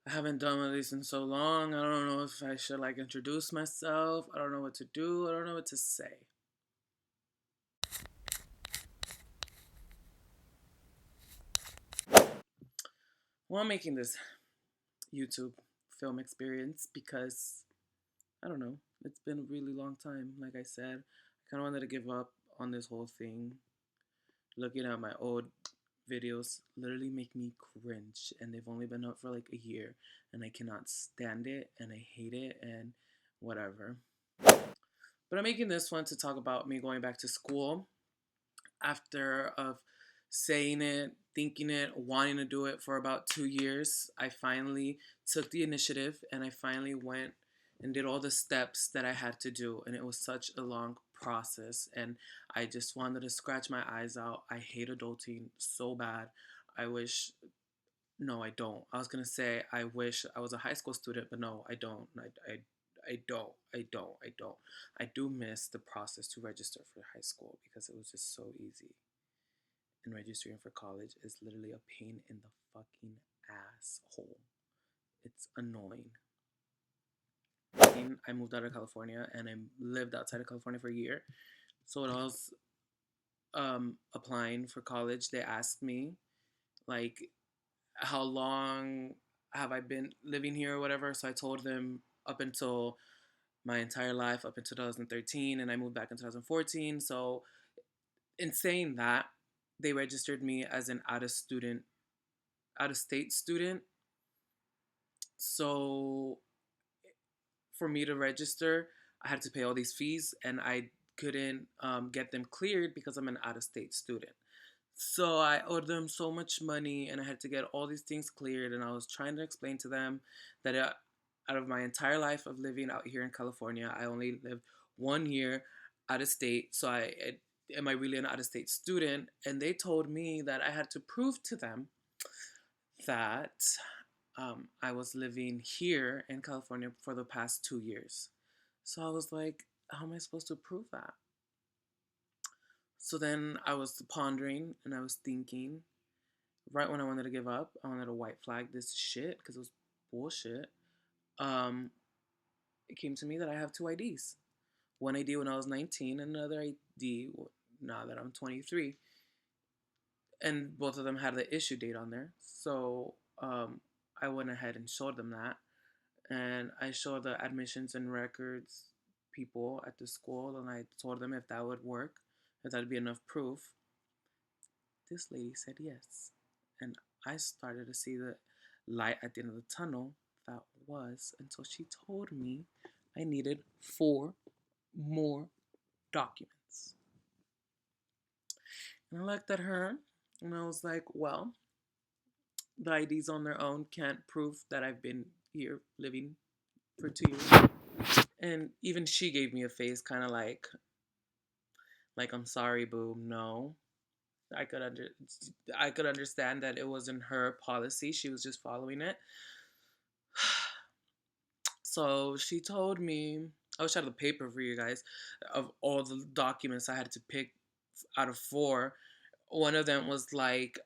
I haven't done one of these in so long. I don't know if I should like introduce myself. I don't know what to do. I don't know what to say. Well, I'm making this YouTube film experience because I don't know. It's been a really long time. Like I said, I kind of wanted to give up on this whole thing. Looking at my old videos literally make me cringe, and they've only been up for like a year, and I cannot stand it, and I hate it, and whatever. But I'm making this one to talk about me going back to school after of saying it, thinking it, wanting to do it for about 2 years. I finally took the initiative and I finally went and did all the steps that I had to do. And it was such a long process. And I just wanted to scratch my eyes out. I hate adulting so bad. I wish, no, I don't. I was going to say, I wish I was a high school student, but no, I don't. I don't. I don't. I don't. I do miss the process to register for high school because it was just so easy. And registering for college is literally a pain in the fucking asshole. It's annoying. I moved out of California and I lived outside of California for a year. So when I was applying for college, they asked me like how long have I been living here or whatever. So I told them up until my entire life, up until 2013, and I moved back in 2014. So in saying that, they registered me as an out of state student. So for me to register, I had to pay all these fees, and I couldn't get them cleared because I'm an out of state student. So I owed them so much money, and I had to get all these things cleared. And I was trying to explain to them that out of my entire life of living out here in California, I only lived 1 year out of state. So am I really an out of state student? And they told me that I had to prove to them that I was living here in California for the past 2 years. So I was like, how am I supposed to prove that? So then I was pondering and I was thinking, right when I wanted to give up, I wanted to white flag this shit because it was bullshit. Um, it came to me that I have two IDs. One ID when I was 19, and another ID now that I'm 23. And both of them had the issue date on there. So I went ahead and showed them that. And I showed the admissions and records people at the school, and I told them if that would work, if that'd be enough proof. This lady said yes, and I started to see the light at the end of the tunnel. That was until she told me I needed 4 more documents. And I looked at her and I was like, well, the IDs on their own can't prove that I've been here living for 2 years. And even she gave me a face kind of like I'm sorry, boo. No. I could under I could understand that it wasn't her policy. She was just following it. So she told me, I wish I had the paper for you guys of all the documents I had to pick out of 4. One of them was like,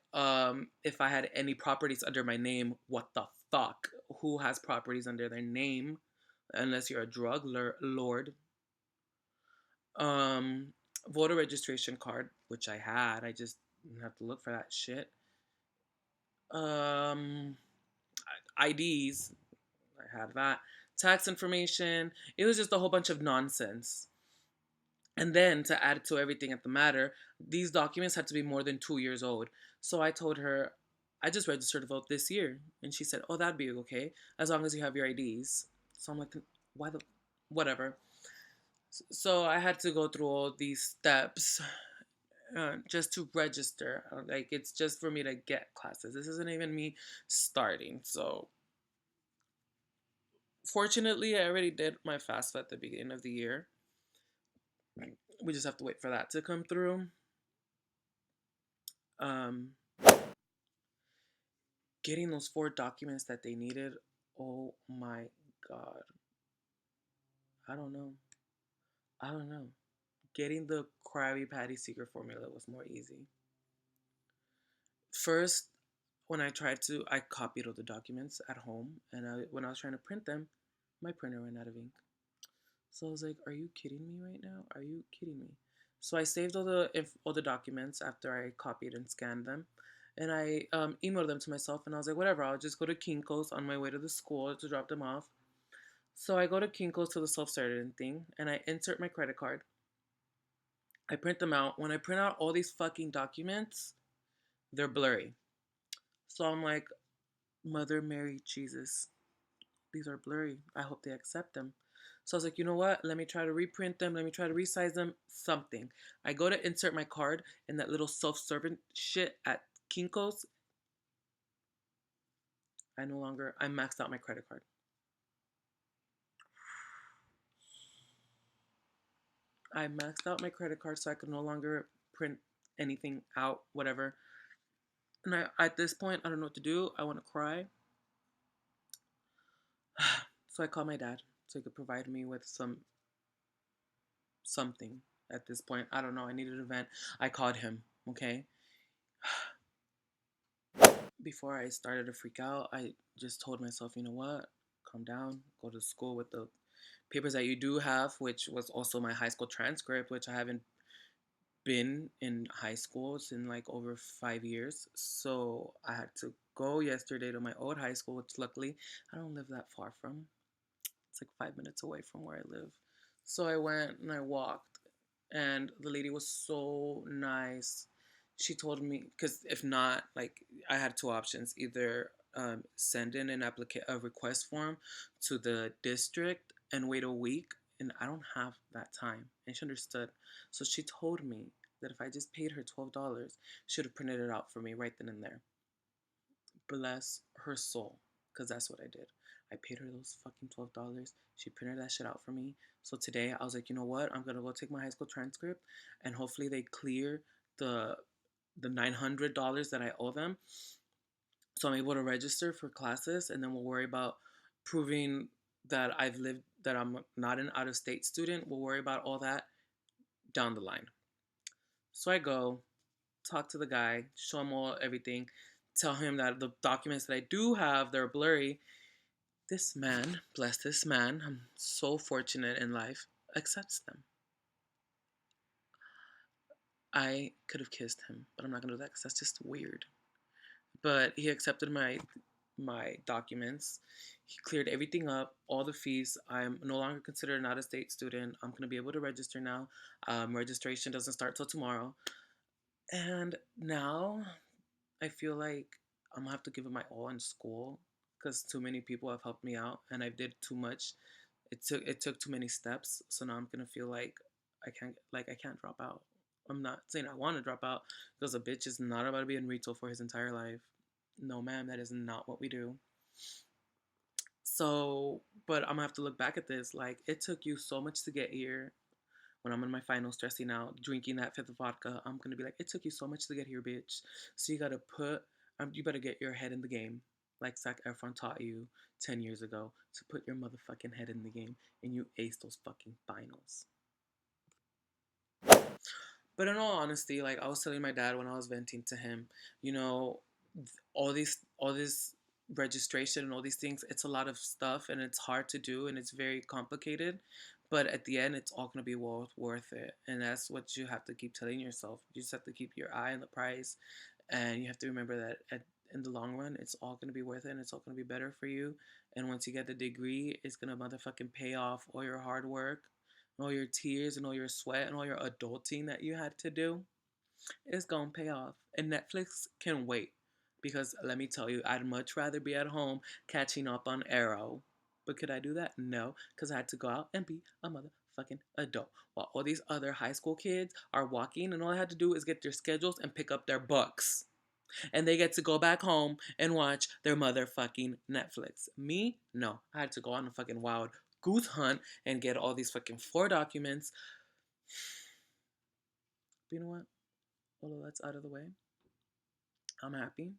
if I had any properties under my name, what the fuck? Who has properties under their name? Unless you're a drug lord. Um, Voter registration card, which I had. I just have to look for that shit. Um, IDs, I had that. Tax information. It was just a whole bunch of nonsense. And then to add to everything at the matter, these documents had to be more than 2 years old. So I told her, I just registered to vote this year. And she said, oh, that'd be okay, as long as you have your IDs. So I'm like, why the, whatever. So I had to go through all these steps just to register. Like, it's just for me to get classes. This isn't even me starting. So fortunately, I already did my FAFSA at the beginning of the year. We just have to wait for that to come through. Um, Getting those 4 documents that they needed, oh my god. I don't know. I don't know. Getting the Krabby Patty secret formula was more easy. First, when I tried to, I copied all the documents at home, and when I was trying to print them, my printer ran out of ink. So I was like, "Are you kidding me right now? Are you kidding me?" So I saved all the documents after I copied and scanned them, and I emailed them to myself. And I was like, "Whatever, I'll just go to Kinko's on my way to the school to drop them off." So I go to Kinko's to the self-starting thing, and I insert my credit card. I print them out. When I print out all these fucking documents, they're blurry. So I'm like, Mother Mary Jesus, these are blurry. I hope they accept them. So I was like, you know what? Let me try to reprint them. Let me try to resize them. Something. I go to insert my card in that little self-servant shit at Kinko's. I maxed out my credit card. I maxed out my credit card so I could no longer print anything out, whatever. And at this point, I don't know what to do. I want to cry. So I called my dad so he could provide me with something. At this point, I don't know. I needed a vent. I called him. Okay. Before I started to freak out, I just told myself, you know what? Calm down. Go to school with the papers that you do have, which was also my high school transcript, which I haven't been in high school in like over 5 years. So I had to go yesterday to my old high school, which luckily I don't live that far from. It's like 5 minutes away from where I live. So I went and I walked, and the lady was so nice. She told me, because if not, like, I had two options: either send in a request form to the district and wait a week, and I don't have that time. And she understood, so she told me that if I just paid her $12, she would have printed it out for me right then and there. Bless her soul, because that's what I did. I paid her those fucking $12. She printed that shit out for me. So today I was like, you know what? I'm gonna go take my high school transcript, and hopefully they clear the $900 that I owe them, so I'm able to register for classes, and then we'll worry about proving that I'm not an out of state student. We'll worry about all that down the line. So I go talk to the guy, show him all everything, tell him that the documents that I do have, they're blurry. This man, bless this man, I'm so fortunate in life, accepts them. I could have kissed him, but I'm not gonna do that because that's just weird. But he accepted my documents. He cleared everything up, all the fees. I'm no longer considered an out-of-state student. I'm gonna be able to register now. Registration doesn't start till tomorrow, and now I feel like I'm gonna have to give it my all in school because too many people have helped me out, and I did too much. It took too many steps, so now I'm gonna feel like I can't drop out. I'm not saying I want to drop out because a bitch is not about to be in retail for his entire life. No, ma'am, that is not what we do. So, but I'm gonna have to look back at this. Like, it took you so much to get here. When I'm in my finals, stressing out, drinking that fifth of vodka, I'm gonna be like, it took you so much to get here, bitch. So you better get your head in the game, like Zac Efron taught you 10 years ago to put your motherfucking head in the game, and you ace those fucking finals. But in all honesty, like I was telling my dad when I was venting to him, you know, all this registration and all these things, it's a lot of stuff and it's hard to do and it's very complicated. But at the end, it's all gonna be worth it, and that's what you have to keep telling yourself. You just have to keep your eye on the prize, and you have to remember that in the long run, it's all gonna be worth it, and it's all gonna be better for you. And once you get the degree, it's gonna motherfucking pay off all your hard work, and all your tears, and all your sweat, and all your adulting that you had to do. It's gonna pay off. And Netflix can wait. Because let me tell you, I'd much rather be at home catching up on Arrow. But could I do that? No, because I had to go out and be a motherfucking adult. While all these other high school kids are walking, and all I had to do is get their schedules and pick up their books. And they get to go back home and watch their motherfucking Netflix. Me? No. I had to go on a fucking wild goose hunt and get all these fucking floor documents. But you know what? All of that's out of the way. I'm happy.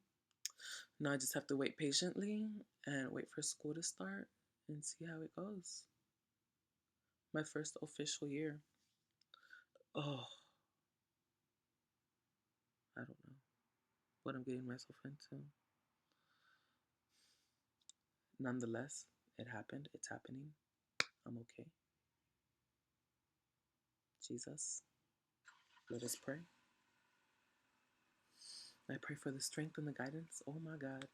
Now I just have to wait patiently and wait for school to start and see how it goes. My first official year. Oh, I don't know what I'm getting myself into. Nonetheless, it happened. It's happening. I'm okay. Jesus, let us pray. I pray for the strength and the guidance. Oh my God.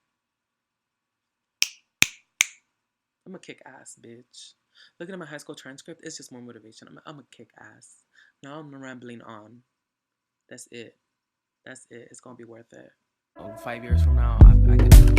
I'm a kick ass, bitch. Looking at my high school transcript, it's just more motivation. I'm a kick ass. Now I'm rambling on. That's it. That's it. It's gonna be worth it. Oh, 5 years from now, I can